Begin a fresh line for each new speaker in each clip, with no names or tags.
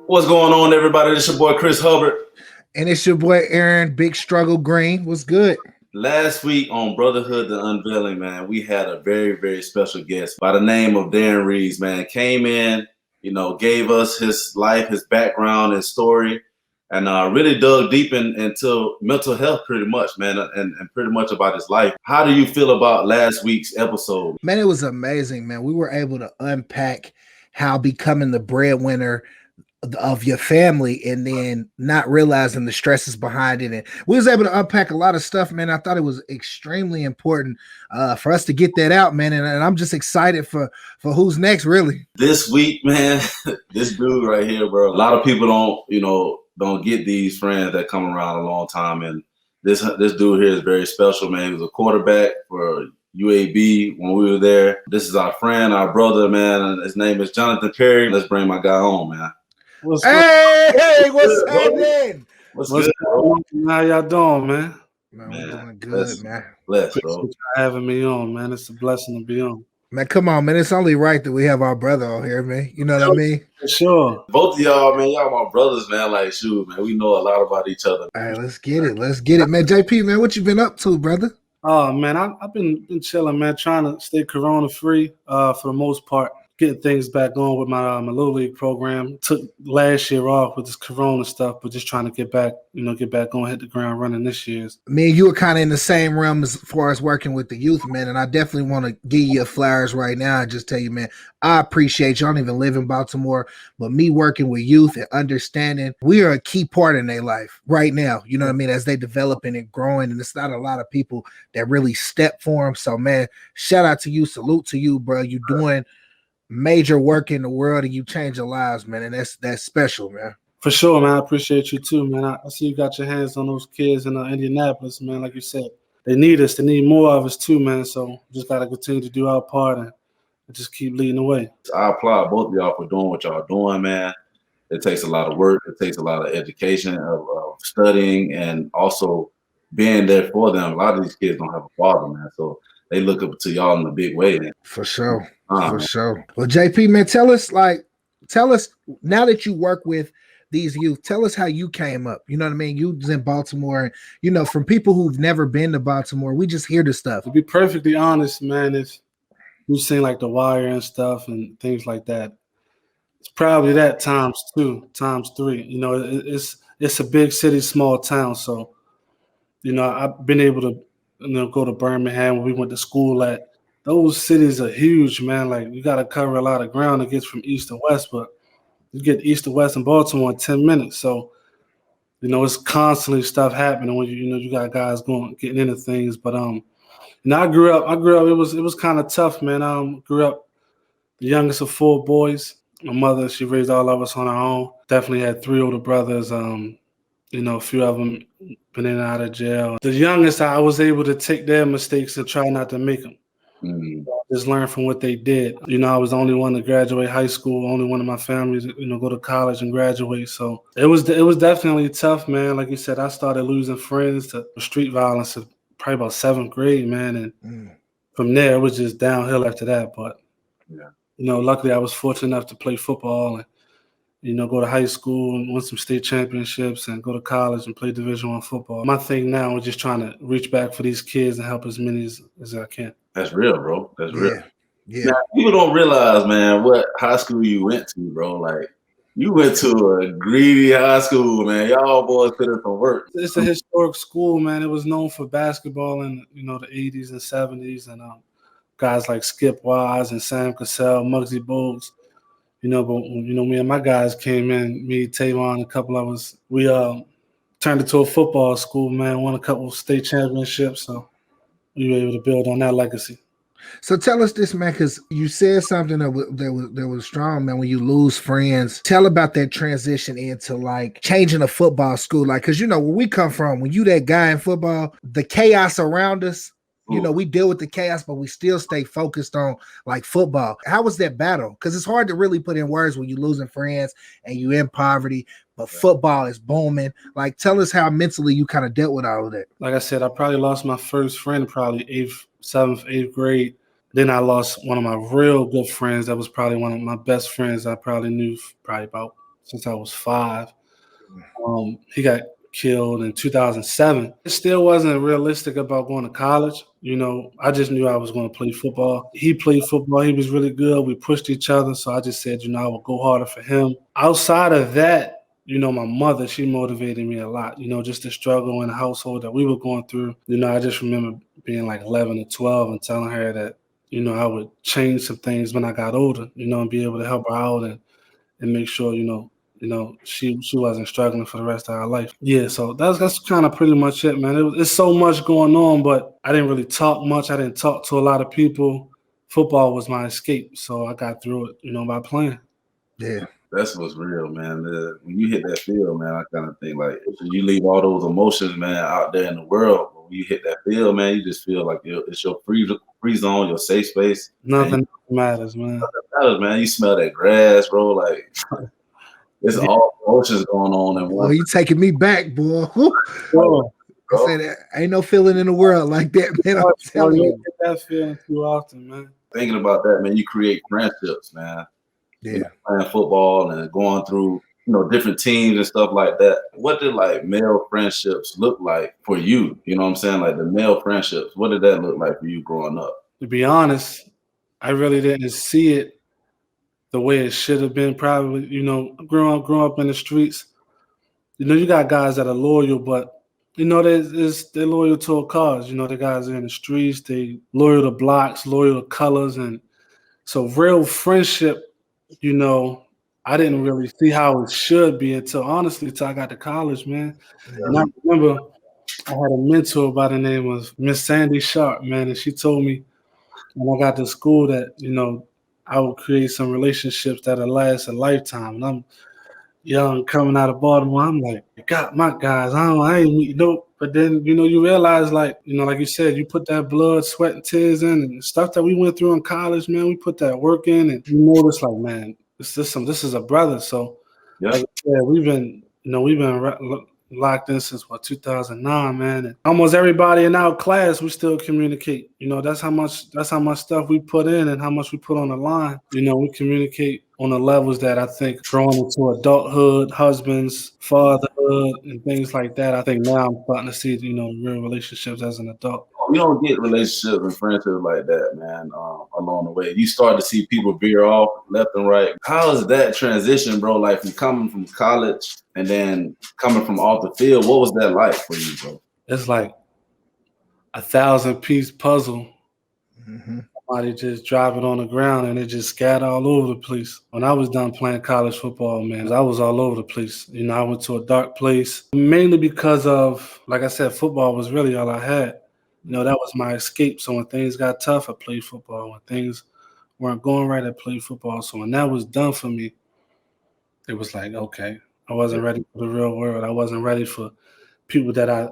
What's going on, everybody? This your boy Chris Hubbard.
And it's your boy Aaron, Big Struggle Green. What's good?
Last week on Brotherhood the Unveiling, man, we had a very, very special guest by the name of Darren Reeves, man. Came in, gave us his life, his background, his story, and really dug deep into mental health pretty much, man, and pretty much about his life. How do you feel about last week's episode?
Man, it was amazing, man. We were able to unpack how becoming the breadwinner of your family and then not realizing the stresses behind it. And we was able to unpack a lot of stuff, man. I thought it was extremely important for us to get that out, man. And I'm just excited for who's next, really.
This week, man, this dude right here, bro. A lot of people don't get these friends that come around a long time. And this dude here is very special, man. He was a quarterback for UAB when we were there. This is our friend, our brother, man. And his name is Jonathan Perry. Let's bring my guy on, man.
What's what's happening?
What's good, bro?
How y'all doing, man?
Man, we're doing good, man.
Bless, bro.
Thanks for having me on, man. It's a blessing to be on.
Man, come on, man. It's only right that we have our brother on here, man. You know what I mean?
For sure.
Both of y'all, man, y'all my brothers, man. Like, shoot, man, we know a lot about each other.
All right, let's get it. Let's get it, man. JP, man, what you been up to, brother?
Oh, man, I've been chilling, man, trying to stay corona-free for the most part. Getting things back on with my Little League program. Took last year off with this corona stuff, but just trying to get back on, hit the ground running this year.
Me and you are kind of in the same realm as far as working with the youth, man, and I definitely want to give you flowers right now and just tell you, man, I appreciate you. I don't even live in Baltimore, but me working with youth and understanding we are a key part in their life right now, you know what I mean, as they developing and growing, and it's not a lot of people that really step for them. So, man, shout out to you. Salute to you, bro. You doing major work in the world and you change your lives, man, and that's special, man.
For sure, man. I appreciate you too, man. I see you got your hands on those kids in Indianapolis, man. Like you said, they need us. They need more of us too, man. So just got to continue to do our part and just keep leading the way.
I applaud both of y'all for doing what y'all doing, man. It takes a lot of work. It takes a lot of education, of studying, and also being there for them. A lot of these kids don't have a father, man. So they look up to y'all in a big way. Man.
For sure. For sure. Well, JP, man, tell us now that you work with these youth, tell us how you came up. You know what I mean? You was in Baltimore, and from people who've never been to Baltimore, we just hear the stuff.
To be perfectly honest, man, if you've seen like The Wire and stuff and things like that, it's probably that times 2, times 3. It's a big city, small town. So, I've been able to go to Birmingham where we went to school at. Those cities are huge, man. Like, you got to cover a lot of ground to get from east to west, but you get east to west in Baltimore in 10 minutes. So, it's constantly stuff happening when you got guys getting into things. But I grew up. It was kind of tough, man. Grew up the youngest of 4 boys. My mother, she raised all of us on her own. Definitely had 3 older brothers. A few of them been in and out of jail. The youngest, I was able to take their mistakes and try not to make them. Just learn from what they did. I was the only one to graduate high school, only one of my family to go to college and graduate. So it was definitely tough, man. Like you said, I started losing friends to street violence at probably about 7th grade, man. And from there, it was just downhill after that. But, luckily I was fortunate enough to play football and, go to high school and win some state championships and go to college and play Division I football. My thing now is just trying to reach back for these kids and help as many as I can.
That's real, bro. That's real.
Yeah.
Now, people don't realize, man, what high school you went to, bro. Like, you went to a greedy high school, man. Y'all boys put in some work.
It's a historic school, man. It was known for basketball in, the 80s and 70s. And guys like Skip Wise and Sam Cassell, Muggsy Bogues. But me and my guys came in, me, Tavon, a couple of us, we turned it to a football school, man, won a couple of state championships. So we were able to build on that legacy.
So tell us this, man, because you said something that was strong, man. When you lose friends, tell about that transition into like changing a football school, like because where we come from. When you that guy in football, the chaos around us, we deal with the chaos, but we still stay focused on like football. How was that battle? Because it's hard to really put in words when you're losing friends and you in poverty, but football is booming. Like, tell us how mentally you kind of dealt with all of that.
Like I said, I probably lost my first friend probably 7th, 8th grade. Then I lost one of my real good friends. That was probably one of my best friends I probably knew probably about since I was 5. He got killed in 2007. It still wasn't realistic about going to college. You know, I just knew I was going to play football. He played football. He was really good. We pushed each other. So I just said, you know, I would go harder for him. Outside of that, you know, my mother, she motivated me a lot, you know, just the struggle in the household that we were going through. You know, I just remember being like 11 or 12 and telling her that, you know, I would change some things when I got older, you know, and be able to help her out and make sure, you know, she wasn't struggling for the rest of her life. Yeah, so that's kind of pretty much it, man. It's so much going on, but I didn't really talk much. I didn't talk to a lot of people. Football was my escape, so I got through it, you know, by playing.
Yeah.
That's what's real, man. When you hit that field, man, I kind of think like you leave all those emotions, man, out there in the world. But when you hit that field, man, you just feel like it's your free zone, your safe space.
Nothing matters, man.
Nothing matters, man. You smell that grass, bro. Like it's all emotions going on in one.
Boy, you taking me back, boy.
Sure.
I said, ain't no feeling in the world like that, man. I'm telling you.
Get that feeling too often, man.
Thinking about that, man, you create friendships, man.
Yeah.
You know, playing football and going through, you know, different teams and stuff like that. What did like male friendships look like for you? You know what I'm saying? Like the male friendships, what did that look like for you growing up?
To be honest, I really didn't see it the way it should have been. Probably, you know, growing up in the streets, you know, you got guys that are loyal, but you know, they're loyal to a cause. You know, the guys are in the streets, they loyal to blocks, loyal to colors, and so real friendship, you know, I didn't really see how it should be until I got to college, man.
Yeah.
And I remember I had a mentor by the name of Miss Sandy Sharp, man, and she told me when I got to school that, you know, I would create some relationships that'll last a lifetime. And I'm young coming out of Baltimore. I'm like, got my guys. I ain't, you know, but then, you know, you realize like, you know, like you said, you put that blood, sweat, and tears in and stuff that we went through in college, man, we put that work in and you notice like, man, this is a brother. So
Yeah.
like I said, we've been locked in since 2009, man. And almost everybody in our class, we still communicate. You know, that's how much stuff we put in and how much we put on the line. You know, we communicate on the levels that I think growing into adulthood, husbands, fatherhood, and things like that. I think now I'm starting to see, you know, real relationships as an adult.
You don't get relationships and friendships like that, man, along the way. You start to see people veer off left and right. How is that transition, bro? Like from coming from college and then coming from off the field, what was that like for you, bro?
It's like a 1,000-piece puzzle.
Mm-hmm.
Somebody just drop it on the ground and it just scatter all over the place. When I was done playing college football, man, I was all over the place. You know, I went to a dark place, mainly because of, like I said, football was really all I had. You know, that was my escape. So when things got tough, I played football. When things weren't going right, I played football. So when that was done for me, it was like, okay, I wasn't ready for the real world. I wasn't ready for people that I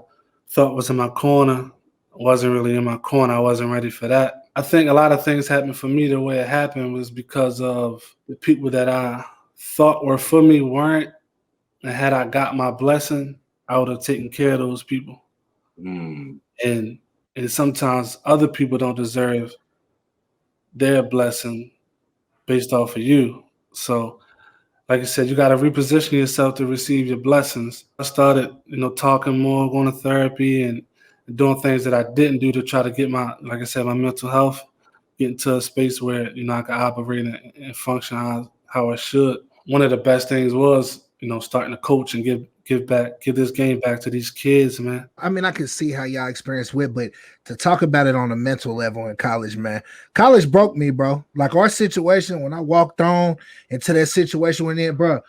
thought was in my corner. Wasn't really in my corner. I wasn't ready for that. I think a lot of things happened for me the way it happened was because of the people that I thought were for me weren't. And had I got my blessing, I would have taken care of those people. And sometimes other people don't deserve their blessing based off of you. So like I said, you got to reposition yourself to receive your blessings. I started, you know, talking more, going to therapy and doing things that I didn't do to try to get my, like I said, my mental health, get into a space where, you know, I could operate and function how I should. One of the best things was, you know, starting to coach and give this game back to these kids, man.
I mean, I can see how y'all experience with, but to talk about it on a mental level in college, man, college broke me, bro. Like our situation, when I walked on into that situation with it, bro,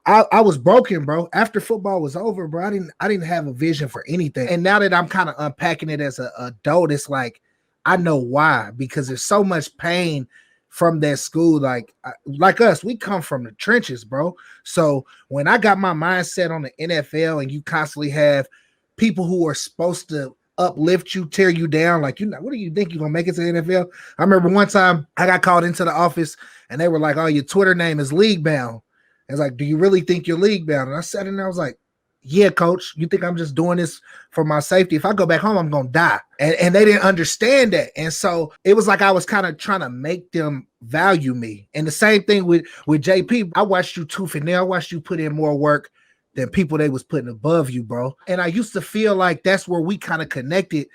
I was broken, bro. After football was over, bro, I didn't have a vision for anything. And now that I'm kind of unpacking it as an adult, it's like, I know why, because there's so much pain from that school. Like us, we come from the trenches, bro. So when I got my mindset on the NFL and you constantly have people who are supposed to uplift you, tear you down, like, you know, what do you think you're gonna make it to the NFL? I remember one time I got called into the office and they were like, oh, your Twitter name is league bound. I was like, do you really think you're league bound? And I sat in there, I was like, yeah, coach, you think I'm just doing this for my safety? If I go back home, I'm going to die. And they didn't understand that. And so it was like I was kind of trying to make them value me. And the same thing with JP. I watched you tooth and nail. I watched you put in more work than people they was putting above you, bro. And I used to feel like that's where we kind of connected,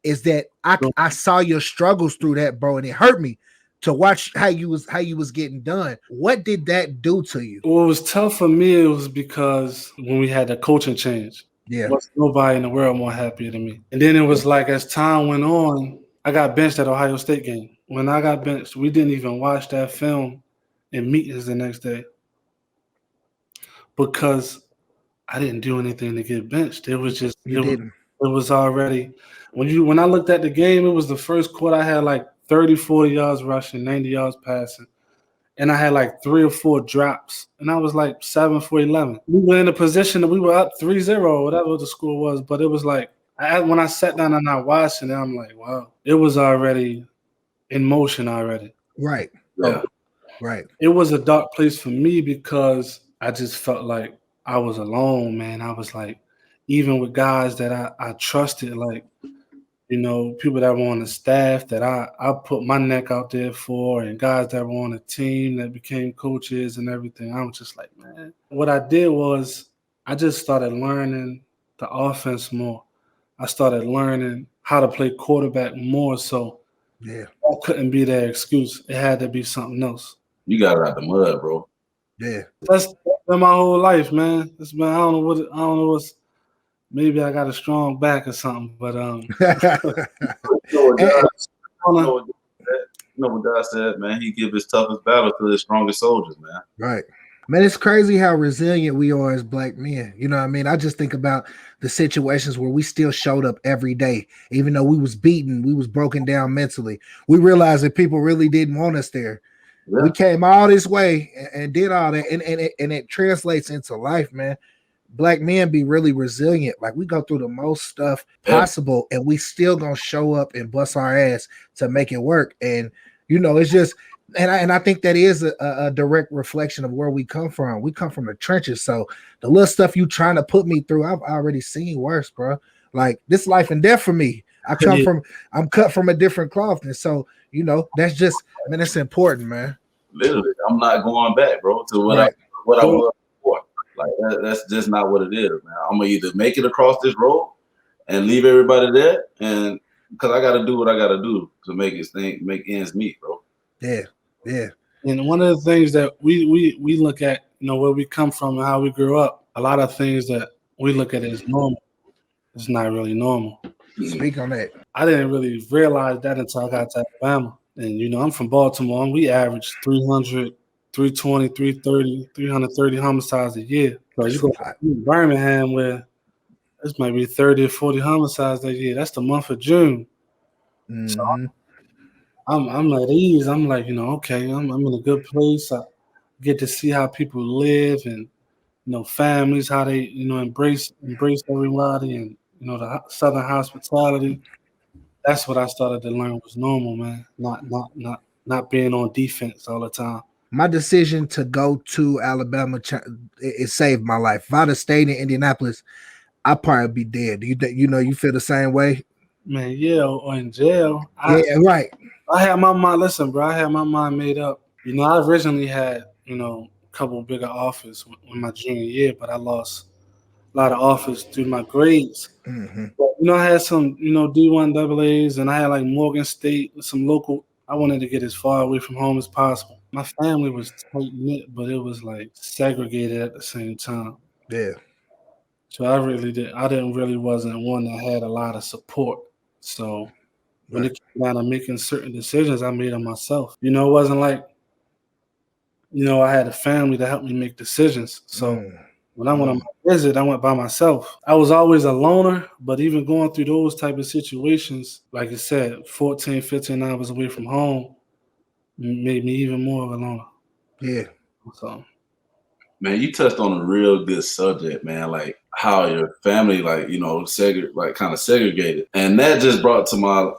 is that I saw your struggles through that, bro, and it hurt me to watch how you was getting done. What did that do to you?
What was tough for me, it was because when we had the coaching change,
Yeah,
was nobody in the world more happier than me. And then it was like as time went on, I got benched at Ohio State game. When I got benched, we didn't even watch that film in meetings the next day because I didn't do anything to get benched. It was just it was already when I looked at the game, it was the first quarter. I had like 30, 40 yards rushing, 90 yards passing. And I had like 3 or 4 drops. And I was like 7 for 11. We were in a position that we were up 3-0, whatever the score was. But it was like, when I sat down and I watched it, I'm like, wow. It was already in motion already.
Right.
Yeah.
Right.
It was a dark place for me because I just felt like I was alone, man. I was like, even with guys that I trusted, like, you know, people that were on the staff that I put my neck out there for, and guys that were on the team that became coaches and everything. I was just like, man. What I did was I just started learning the offense more. I started learning how to play quarterback more. So
yeah,
that couldn't be their excuse. It had to be something else.
You got it out the mud, bro.
Yeah.
That's been my whole life, man. It's been I don't know what's. Maybe I got a strong back or something, but
You know what God said, man? He give his toughest battle to his strongest soldiers, man.
Right. Man, it's crazy how resilient we are as black men. You know what I mean? I just think about the situations where we still showed up every day, even though we was beaten, we was broken down mentally. We realized that people really didn't want us there. Yeah. We came all this way and did all that, and it translates into life, man. Black men be really resilient. Like, we go through the most stuff possible, and we still gonna show up and bust our ass to make it work. And you know, it's just, and I think that is a direct reflection of where we come from. We come from the trenches, so the little stuff you trying to put me through, I've already seen worse, bro. Like, this life and death for me. I'm cut from a different cloth, and so you know, that's just, man, it's important, man.
Literally, I'm not going back, bro, to what I was before. Like, that's just not what it is, man. I'm gonna either make it across this road and leave everybody there, and because I got to do what I got to do to make ends meet, bro.
Yeah, yeah.
And one of the things that we look at, you know, where we come from and how we grew up, a lot of things that we look at as normal, it's not really normal.
Speak on that.
I didn't really realize that until I got to Alabama. And, you know, I'm from Baltimore, and we average 300, 320, 330, 330 homicides a year. So you go to Birmingham where this might be 30 or 40 homicides a year. That's the month of June.
Mm-hmm.
So I'm at ease. I'm like, you know, okay, I'm in a good place. I get to see how people live and, you know, families, how they, you know, embrace everybody, and, you know, the Southern hospitality. That's what I started to learn was normal, man. Not being on defense all the time.
My decision to go to Alabama, it saved my life. If I'd have stayed in Indianapolis, I'd probably be dead. You feel the same way?
Man, yeah, or in jail.
Yeah, right.
I had my mind. Listen, bro, I had my mind made up. You know, I originally had, you know, a couple of bigger offers in my junior year, but I lost a lot of offers through my grades.
Mm-hmm.
But, you know, I had some, you know, D1 AA's, and I had like Morgan State, some local. I wanted to get as far away from home as possible. My family was tight-knit, but it was like segregated at the same time.
Yeah.
So I wasn't one that had a lot of support. So when it came down to making certain decisions, I made them myself. You know, it wasn't like, you know, I had a family to help me make decisions. So when I went on my visit, I went by myself. I was always a loner, but even going through those type of situations, like I said, 14, 15 hours away from home made me even more of a loner.
Yeah.
So,
man, you touched on a real good subject, man, like how your family, like, you know, kind of segregated. And that just brought to my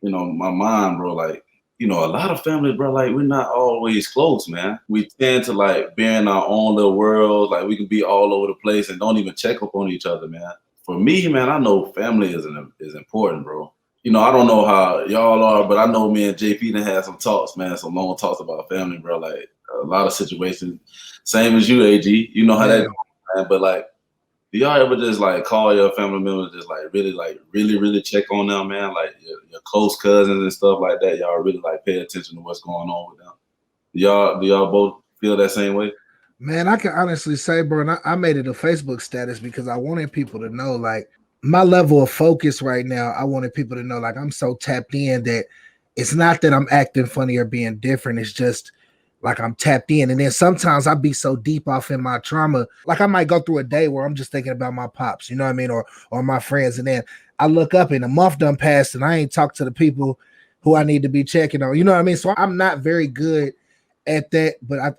mind, bro, like, you know, a lot of families, bro, like we're not always close, man. We tend to like be in our own little world. Like we can be all over the place and don't even check up on each other, man. For me, man, I know family is important, bro. You know, I don't know how y'all are, but I know me and JP done had some talks, man, some long talks about family, bro. Like a lot of situations. Same as you, AG. You know how that goes, man. But like, do y'all ever just like call your family members, just like really check on them, man? Like your close cousins and stuff like that. Y'all really like pay attention to what's going on with them. Do y'all both feel that same way?
Man, I can honestly say, bro, and I made it a Facebook status because I wanted people to know, like, my level of focus right now. I wanted people to know, like, I'm so tapped in that it's not that I'm acting funny or being different. It's just like I'm tapped in. And then sometimes I be so deep off in my trauma, like I might go through a day where I'm just thinking about my pops, you know what I mean, or my friends, and then I look up and a month done passed and I ain't talked to the people who I need to be checking on, you know what I mean? So I'm not very good at that, but I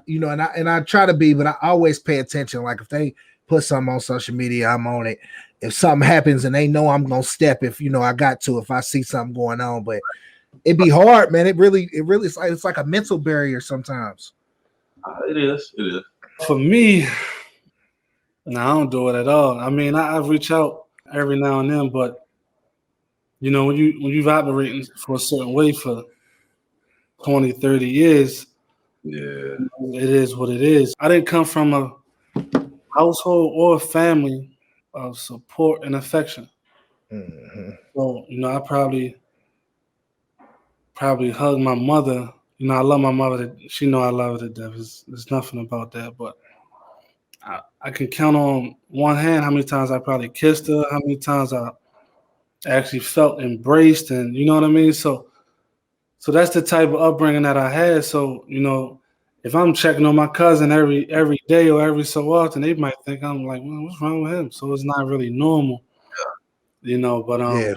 you know, and I try to be, but I always pay attention. Like if they put something on social media, I'm on it. If something happens and they know I'm gonna step, if you know I got to, if I see something going on, but it'd be hard, man. It really it's like a mental barrier sometimes.
It is. It is.
For me, no, I don't do it at all. I mean, I reach out every now and then, but you know, when you've operating for a certain way for 20, 30 years,
Yeah.
it is what it is. I didn't come from a household or a family of support and affection.
Mm-hmm.
So, you know, I probably hug my mother. You know, I love my mother. She know I love her to death. There's nothing about that. But I can count on one hand how many times I probably kissed her, how many times I actually felt embraced, and you know what I mean. So that's the type of upbringing that I had. So you know, if I'm checking on my cousin every day or every so often, they might think I'm like, well, what's wrong with him? So it's not really normal, you know. But
Yeah.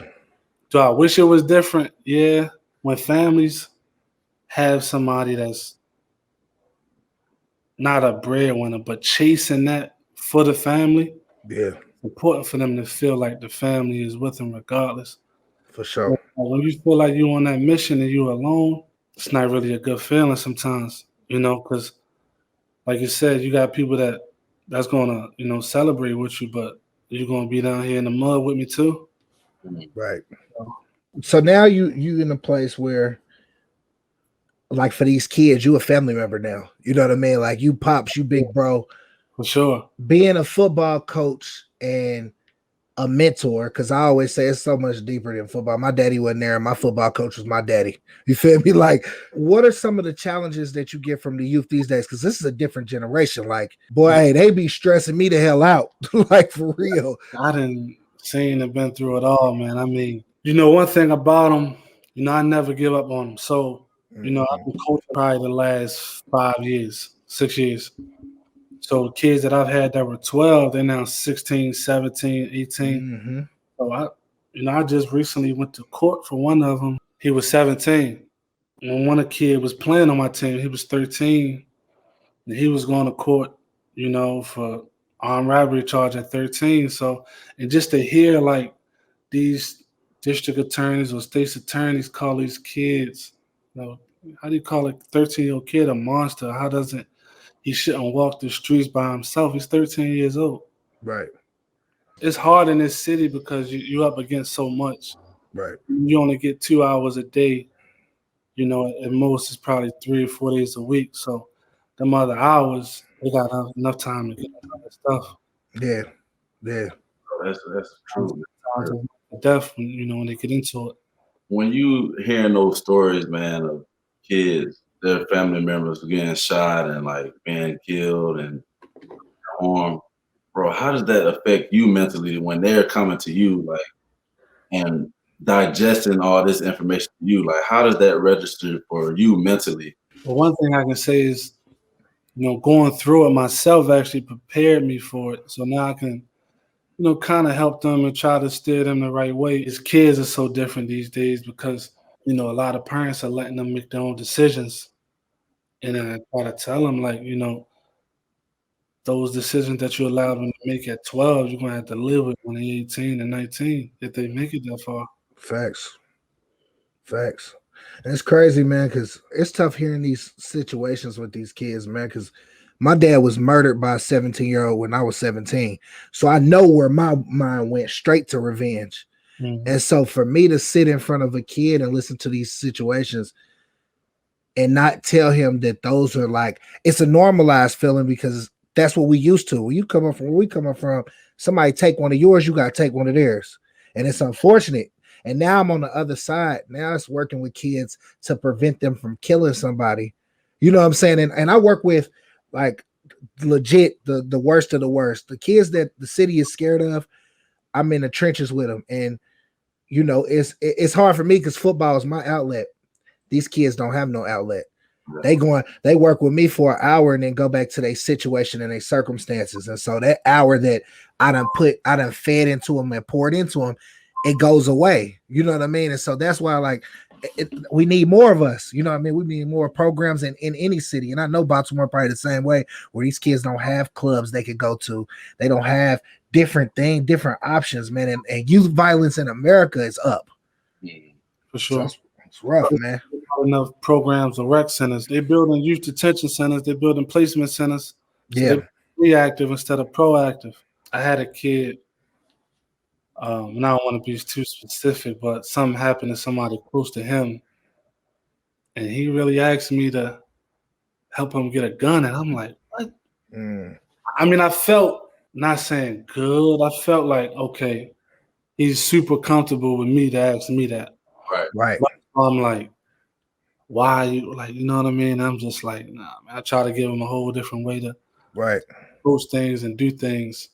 do I wish it was different? Yeah. When families have somebody that's not a breadwinner, but chasing that for the family,
Yeah,
it's important for them to feel like the family is with them regardless.
for sure.
When you feel like you're on that mission and you're alone, it's not really a good feeling sometimes, you know, because like you said, you got people that's gonna, you know, celebrate with you, but you're gonna be down here in the mud with me too.
Right. So now you in a place where, like, for these kids, you a family member now. You know what I mean? Like you pops, you big bro.
For sure.
Being a football coach and a mentor, because I always say it's so much deeper than football. My daddy wasn't there, and my football coach was my daddy. You feel me? Like, what are some of the challenges that you get from the youth these days? Because this is a different generation. Like, boy, hey, they be stressing me the hell out, like for real.
I didn't seen and been through it all, man. I mean, you know, one thing about them, you know, I never give up on them. So, you know, I've been coaching probably the last 5 years, 6 years. So the kids that I've had that were 12, they're now 16, 17, 18.
Mm-hmm.
So I just recently went to court for one of them. He was 17. When one of the kid was playing on my team, he was 13. And he was going to court, you know, for armed robbery charge at 13. So, and just to hear like these district attorneys or state's attorneys call these kids, you know, how do you call a 13-year-old kid a monster? How doesn't he shouldn't walk the streets by himself? He's 13 years old.
Right.
It's hard in this city because you're up against so much.
Right.
You only get 2 hours a day. You know, at most it's probably 3 or 4 days a week. So them other hours, they got enough time to get other stuff.
Yeah. Yeah.
That's true.
Death, you know, when they get into it.
When you hearing those stories, man, of kids, their family members getting shot and like being killed and harmed, bro, how does that affect you mentally when they're coming to you, like, and digesting all this information to you? Like, how does that register for you mentally?
But one thing I can say is, you know, going through it myself actually prepared me for it. So now I can, you know, kind of help them and try to steer them the right way. As kids are so different these days because, you know, a lot of parents are letting them make their own decisions. And I try to tell them, like, you know, those decisions that you allowed them to make at 12, you're going to have to live with when they're 18 and 19 if they make it that far.
Facts. Facts. It's crazy, man, because it's tough hearing these situations with these kids, man, because my dad was murdered by a 17-year-old when I was 17. So I know where my mind went straight to revenge.
Mhm.
And so for me to sit in front of a kid and listen to these situations and not tell him that those are like, it's a normalized feeling because that's what we used to. When you come up from where we coming from, somebody take one of yours, you got to take one of theirs. And it's unfortunate. And now I'm on the other side. Now it's working with kids to prevent them from killing somebody. You know what I'm saying? And I work with like legit the worst of the worst. The kids that the city is scared of, I'm in the trenches with them. And you know, it's hard for me because football is my outlet. These kids don't have no outlet. They work with me for an hour and then go back to their situation and their circumstances. And so that hour that I done fed into them and poured into them, it goes away. You know what I mean? And so that's why like we need more of us. You know what I mean? We need more programs in any city. And I know Baltimore probably the same way, where these kids don't have clubs they could go to. They don't have different options, man. And youth violence in America is up.
For
So
sure.
it's rough, man.
Not enough programs or rec centers. They're building youth detention centers. They're building placement centers. So
Yeah.
they're reactive instead of proactive. I had a kid, and I don't want to be too specific, but something happened to somebody close to him, and he really asked me to help him get a gun, and I'm like, what? I mean, I felt, not saying good, I felt like, okay, he's super comfortable with me to ask me that.
Right.
But I'm like, why you, like, you know what I mean? I'm just like, nah, man. I try to give him a whole different way to
Right.
approach things and do things.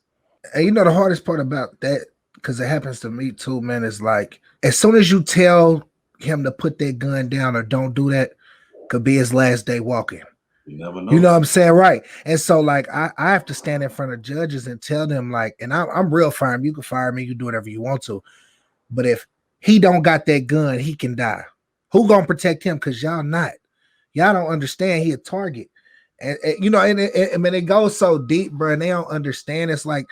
And you know the hardest part about that, because it happens to me too, man, is like as soon as you tell him to put that gun down or don't do that, could be his last day walking.
You never know.
You know what I'm saying? Right. And so like I have to stand in front of judges and tell them like, and I'm real firm. You can fire me, you can do whatever you want to. But if he don't got that gun, he can die. Who gonna protect him? Because y'all not. Y'all don't understand he a target. And you know, and it goes so deep, bro, and they don't understand. It's like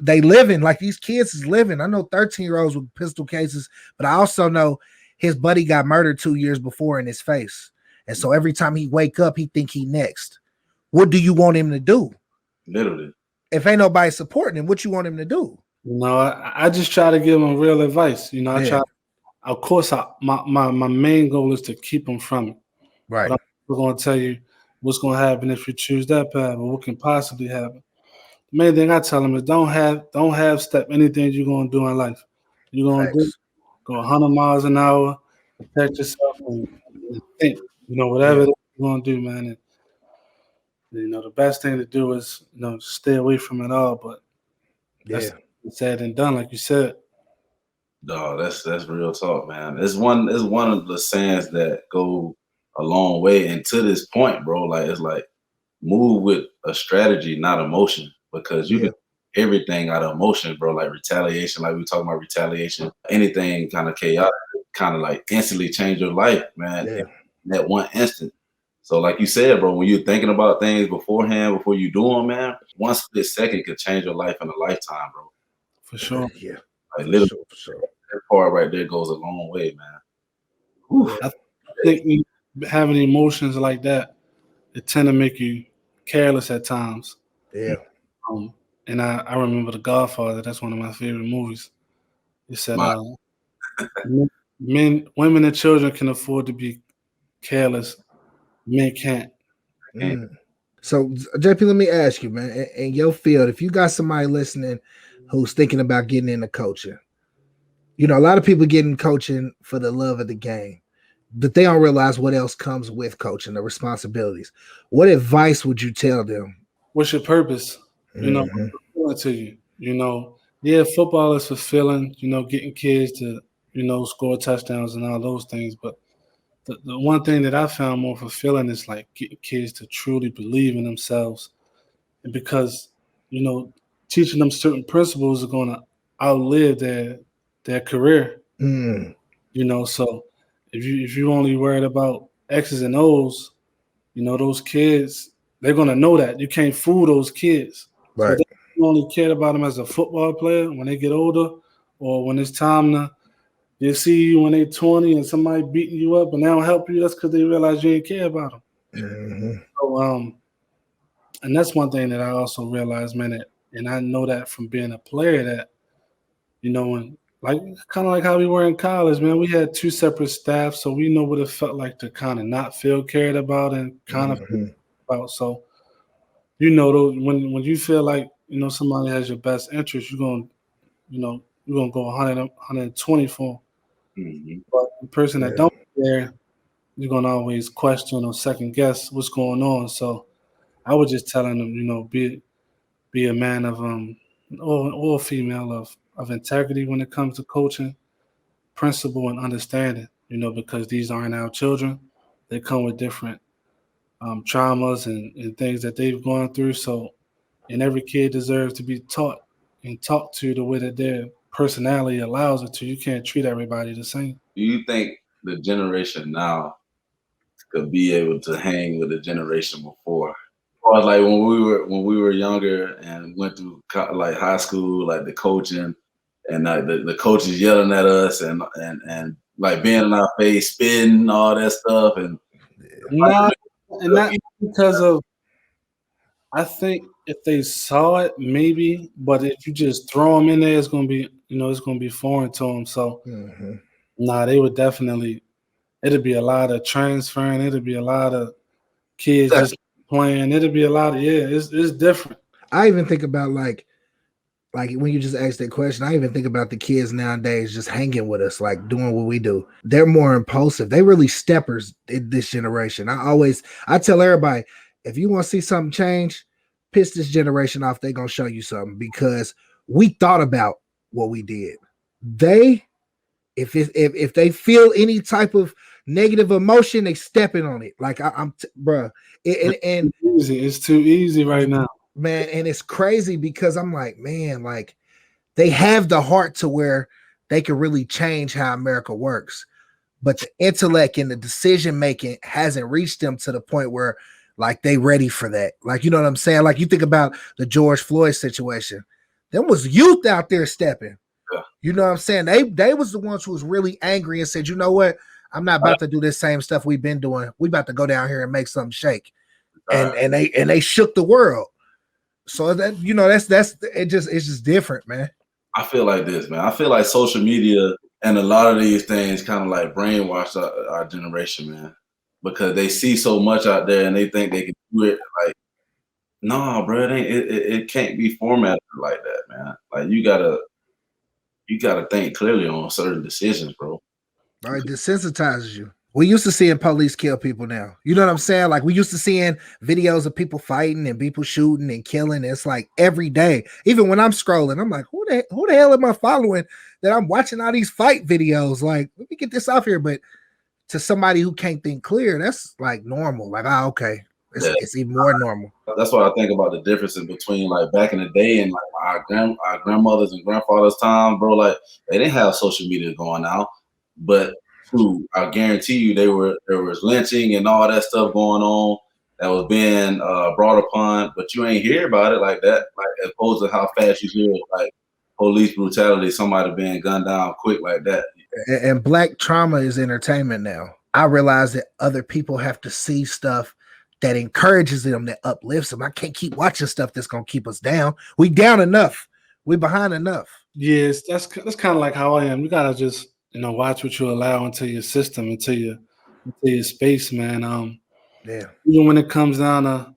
they living like these kids is living. I know 13-year-olds with pistol cases, but I also know his buddy got murdered 2 years before in his face. And so every time he wake up, he think he next. What do you want him to do?
Literally.
If ain't nobody supporting him, what you want him to do?
You know, I just try to give him real advice. You know, I try. Of course, my main goal is to keep him from it.
Right.
But I'm going to tell you what's going to happen if you choose that path, or what can possibly happen. The main thing I tell him is don't have step anything you're going to do in life. You're going to do go 100 miles an hour, protect yourself, and think. You know, whatever you're going to do, man. And, you know, the best thing to do is, you know, stay away from it all. But that's said and done, like you said.
No, that's real talk, man. It's one of the sayings that go a long way. And to this point, bro, like it's like move with a strategy, not emotion, because you can everything out of emotion, bro. Like retaliation, like we talking about retaliation, anything kind of chaotic, kind of like instantly change your life, man. In that one instant. So, like you said, bro, when you're thinking about things beforehand, before you do them, man, one split second could change your life in a lifetime, bro.
For sure.
Yeah.
Like literally, for sure. That part right there goes a long way, man.
I think having emotions like that, it tend to make you careless at times.
Yeah.
And I remember The Godfather. That's one of my favorite movies. It said, women, and children can afford to be careless. Men can't.
So, JP, let me ask you, man, in your field, if you got somebody listening who's thinking about getting into coaching, you know, a lot of people get in coaching for the love of the game, but they don't realize what else comes with coaching, the responsibilities. What advice would you tell them?
What's your purpose? You know, to you. You know, football is fulfilling, you know, getting kids to, you know, score touchdowns and all those things. But the one thing that I found more fulfilling is like getting kids to truly believe in themselves. And because, you know, teaching them certain principles are going to outlive their career. You know, so if you only worried about X's and O's, you know, those kids, they're going to know that. You can't fool those kids.
Right.
So you only care about them as a football player when they get older, or when it's time to They see you when they 20 and somebody beating you up and they don't help you. That's because they realize you ain't care about them.
Mm-hmm.
So, and that's one thing that I also realized, man, and I know that from being a player that, when like kind of like how we were in college, man, we had 2 separate staffs, so we know what it felt like to kind of not feel cared about and kind of
Mm-hmm.
about. So, those, when you feel like, somebody has your best interest, you're gonna go 100, 120 for 'em.
Mm-hmm.
But the person that
Yeah.
don't care, you're gonna always question or second guess what's going on. So I was just telling them, be a man of or a female of integrity when it comes to coaching, principle and understanding. Because these aren't our children; they come with different traumas and things that they've gone through. So, and every kid deserves to be taught and talked to the way that their personality allows it to. You can't treat everybody the same.
Do you think the generation now could be able to hang with the generation before? Or like when we were younger and went through like high school, like the coaching and like the coaches yelling at us and like being in our face, spitting all that stuff and
Not and not because of I think if they saw it, maybe, but if you just throw them in there, it's gonna be, it's gonna be foreign to them. So,
Mm-hmm.
nah, they would definitely. It'd be a lot of transferring. It'd be a lot of kids just playing. It'd be a lot of It's different.
I even think about like when you just asked that question, I even think about the kids nowadays just hanging with us, like doing what we do. They're more impulsive. They really steppers in this generation. I tell everybody, if you want to see something change, piss this generation off. They're gonna show you something because we thought about what we did. They, if they feel any type of negative emotion, they stepping on it. Like bruh. And
Easy. It's too easy right now.
man, and it's crazy because I'm like, man, like they have the heart to where they can really change how America works, but the intellect and the decision making hasn't reached them to the point where like they ready for that. Like, you know what I'm saying? Like you think about the George Floyd situation, there was youth out there stepping.
Yeah.
You know what I'm saying? They was the ones who was really angry and said, you know what? I'm not about to do this same stuff we've been doing. We about to go down here and make something shake. And they shook the world. So that that's it's just different, man.
I feel like this, man. I feel like social media and a lot of these things kind of like brainwash our generation, man, because they see so much out there and they think they can do it. Like, no, bro, it can't be formatted like that, man. Like you gotta think clearly on certain decisions, bro.
All right, desensitizes you. We used to seeing police kill people now. You know what I'm saying? Like we used to seeing videos of people fighting and people shooting and killing. It's like every day. Even when I'm scrolling, I'm like, who the hell am I following that I'm watching all these fight videos? Like, let me get this off here. But to somebody who can't think clear, that's like normal. Like, okay. It's even more normal.
That's what I think about the differences between like back in the day and like our grandmothers and grandfathers' time, bro. Like they didn't have social media going out, but I guarantee you there was lynching and all that stuff going on that was being brought upon, but you ain't hear about it like that. Like as opposed to how fast you hear like police brutality, somebody being gunned down quick like that.
And black trauma is entertainment now. I realize that other people have to see stuff that encourages them, that uplifts them. I can't keep watching stuff that's gonna keep us down. We down enough. We behind enough.
Yes, that's kind of like how I am. You gotta just watch what you allow into your system, into your space, man.
Yeah.
Even when it comes down to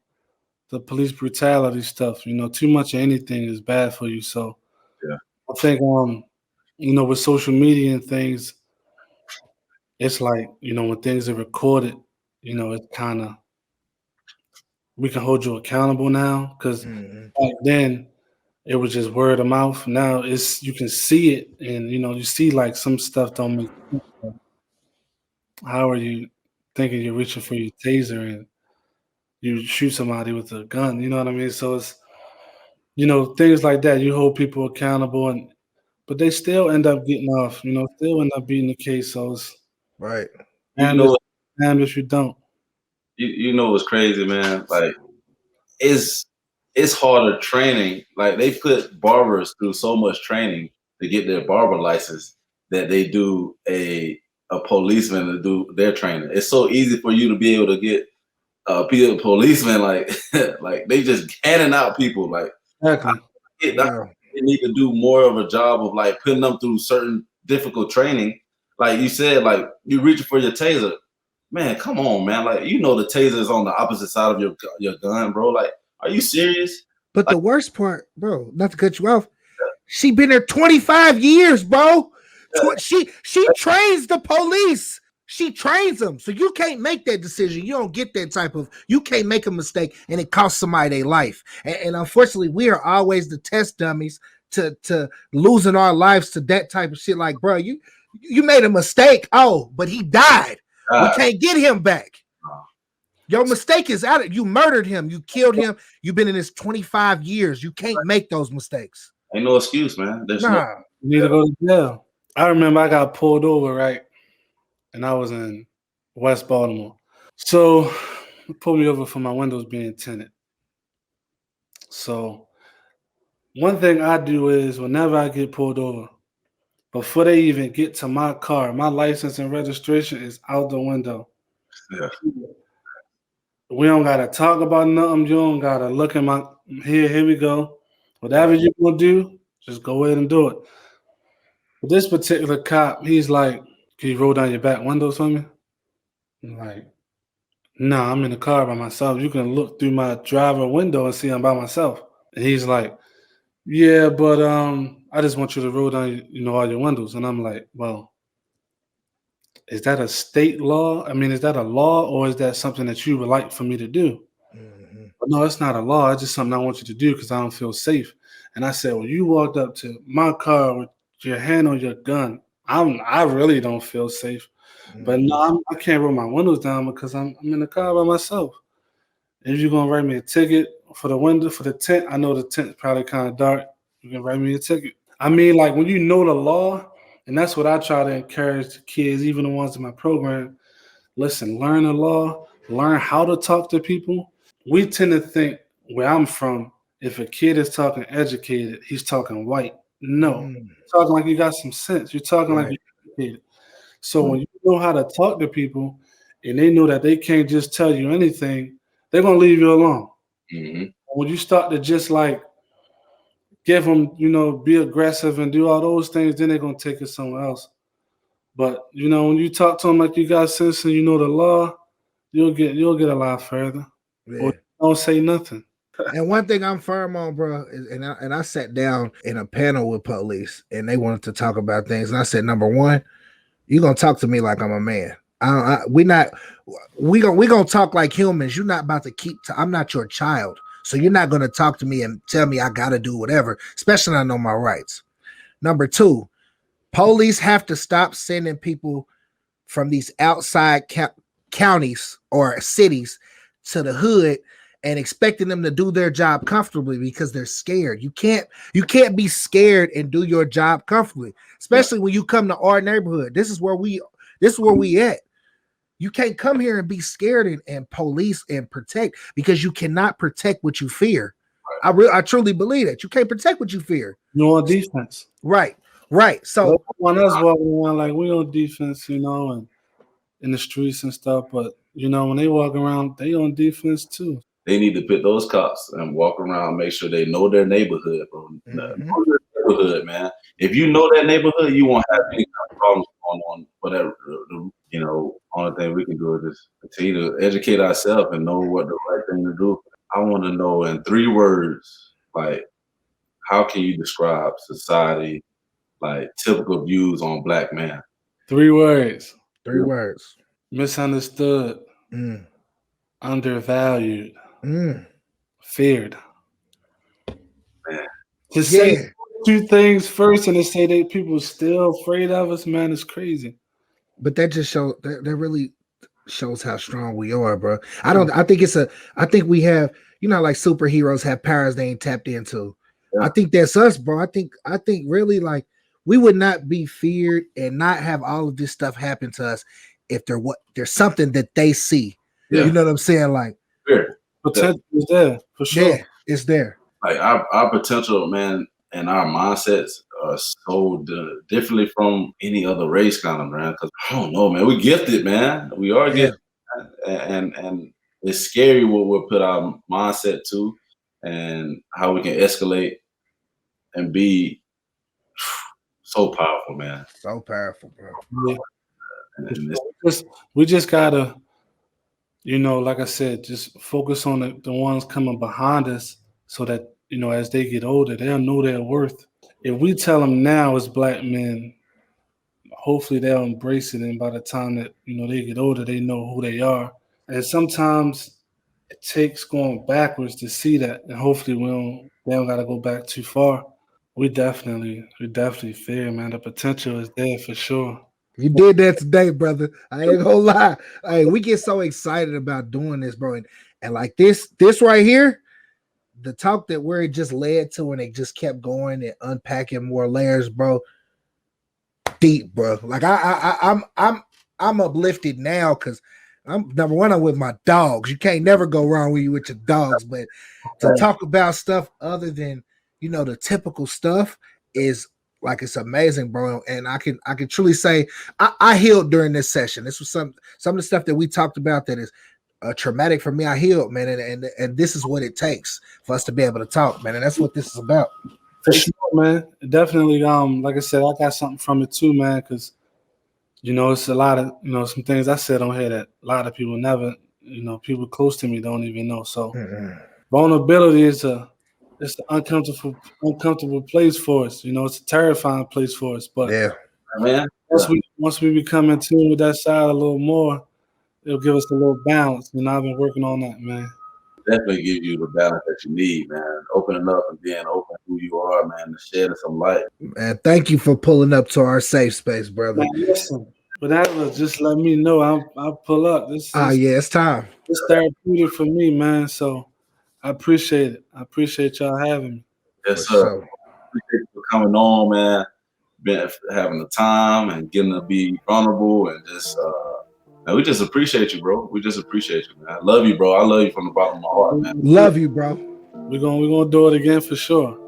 the police brutality stuff, too much of anything is bad for you. So
Yeah.
I think with social media and things, it's like when things are recorded, it's kind of we can hold you accountable now because back then it was just word of mouth. Now you can see it, and you see like some stuff don't make sense. How are you thinking you're reaching for your taser and you shoot somebody with a gun? You know what I mean? So it's things like that. You hold people accountable, but they still end up getting off. Still end up beating the case. So it's
right.
damn if you don't.
You know what's crazy, man? Like it's harder training. Like they put barbers through so much training to get their barber license that they do a policeman to do their training. It's so easy for you to be able to get policemen like like they just handing out people like.
Exactly.
They need to do more of a job of like putting them through certain difficult training. Like you said, like you reaching for your taser. Man, come on, man. Like, you know, the taser is on the opposite side of your gun, bro. Like, are you serious?
But
like,
the worst part, bro, not to cut you off, she been there 25 years, bro. She trains the police. She trains them. So you can't make that decision. You don't get that type of, you can't make a mistake and it costs somebody their life. And unfortunately, we are always the test dummies to losing our lives to that type of shit. Like, bro, you made a mistake. Oh, but he died. We can't get him back. Your mistake is out. You murdered him. You killed him. You've been in this 25 years. You can't make those mistakes.
Ain't no excuse, man. There's no.
You need to go to jail. I remember I got pulled over, right? And I was in West Baltimore. So they pulled me over for my windows being tinted. So one thing I do is whenever I get pulled over, before they even get to my car, my license and registration is out the window.
Yeah.
We don't gotta talk about nothing. You don't gotta look at my here we go. Whatever you're gonna do, just go ahead and do it. But this particular cop, he's like, "Can you roll down your back windows for me?" I'm like, "No, I'm in the car by myself. You can look through my driver window and see I'm by myself." And he's like, "Yeah, but I just want you to roll down, all your windows." And I'm like, "Well, is that a state law? I mean, is that a law, or is that something that you would like for me to do?" Mm-hmm. But no, it's not a law. It's just something I want you to do because I don't feel safe. And I said, "Well, you walked up to my car with your hand on your gun. I really don't feel safe." Mm-hmm. But no, I can't roll my windows down because I'm in the car by myself. If you're gonna write me a ticket for the window, for the tent, I know the tent's probably kind of dark. You can write me a ticket. I mean, like when you know the law, and that's what I try to encourage the kids, even the ones in my program. Listen, learn the law, learn how to talk to people. We tend to think where I'm from, if a kid is talking educated, he's talking white. No, you're talking like you got some sense. You're talking like you're educated. So when you know how to talk to people and they know that they can't just tell you anything, they're going to leave you alone. Mm-hmm. When you start to just like give them, be aggressive and do all those things, then they're going to take it somewhere else. But, when you talk to them like you got sense and you know the law, you'll get a lot further. Yeah. Or don't say nothing.
And one thing I'm firm on, bro, is, and I sat down in a panel with police and they wanted to talk about things. And I said, number one, you're going to talk to me like I'm a man. We gonna talk like humans. You're not about to I'm not your child. So you're not going to talk to me and tell me I got to do whatever, especially when I know my rights. Number two, police have to stop sending people from these outside counties or cities to the hood and expecting them to do their job comfortably because they're scared. You can't be scared and do your job comfortably, especially when you come to our neighborhood. This is where we at. You can't come here and be scared and police and protect because you cannot protect what you fear. I truly believe that you can't protect what you fear.
You're on defense,
right? So
one us walking around like we on defense, and in the streets and stuff. But when they walk around, they on defense too.
They need to put those cops and walk around, make sure they know their neighborhood, bro. Mm-hmm. Know their neighborhood, man. If you know that neighborhood, you won't have any kind of problems going on. Whatever, only thing we can do is just continue to educate ourselves and know what the right thing to do. I want to know in 3 words, like, how can you describe society, like typical views on Black man?
3 words.
3 words.
Misunderstood. Undervalued. Feared.
Man.
To say 2 things first and to say that people still afraid of us, man, it's crazy.
But that just shows that really shows how strong we are, bro. I think we have, like superheroes have powers they ain't tapped into. Yeah. I think that's us, bro. I think really like we would not be feared and not have all of this stuff happen to us if there's something that they see. Yeah. You know what I'm saying? Like
potential is there for sure.
Yeah, it's there.
Like our potential, man, and our mindsets are so differently from any other race, kind of, man. Because I don't know, man. We're gifted, man. We are
Yeah.
gifted, and it's scary what we'll put our mindset to, and how we can escalate and be so powerful, man.
So powerful, bro.
Yeah.
And
We just gotta, you know, like I said, just focus on the ones coming behind us, so that, you know, as they get older, they'll know their worth. If we tell them now as black men, hopefully they'll embrace it, and by the time that, you know, they get older, they know who they are. And sometimes it takes going backwards to see that, and hopefully they don't got to go back too far. We definitely fear, man. The potential is there for sure.
You did that today, brother. I ain't gonna lie. Hey, we get so excited about doing this, bro. And like this right here, the talk that where it just led to, and it just kept going and unpacking more layers, bro. Deep, bro. Like I'm uplifted now because I'm number one. I'm with my dogs. You can't never go wrong with your dogs. But to talk about stuff other than, you know, the typical stuff is like, it's amazing, bro. And I can truly say I healed during this session. This was some of the stuff that we talked about that is traumatic for me. I healed, man, and this is what it takes for us to be able to talk, man. And that's what this is about.
For sure, man. Definitely. Like I said, I got something from it too, man. Because, you know, it's a lot of, you know, some things I said on here that a lot of people never, you know, people close to me don't even know. So vulnerability is it's the uncomfortable place for us. You know, it's a terrifying place for us. But
yeah,
man,
once we become in tune with that side a little more, it'll give us a little balance. And I've been working on that, man.
definitely give you the balance that you need, man. Opening up and being open who you are, man, to shedding some light.
Man, thank you for pulling up to our safe space, brother.
Man, listen, but that was just let me know. I'll pull up.
Yeah, it's time.
It's therapeutic for me, man. So I appreciate it. I appreciate y'all having me.
Yes,
For
sir.
sure.
Appreciate you for coming on, man. Been having the time and getting to be vulnerable and just man, we just appreciate you, bro. We just appreciate you, man. I love you, bro. I love you from the bottom of my heart, man.
Love you, bro.
We're gonna do it again for sure.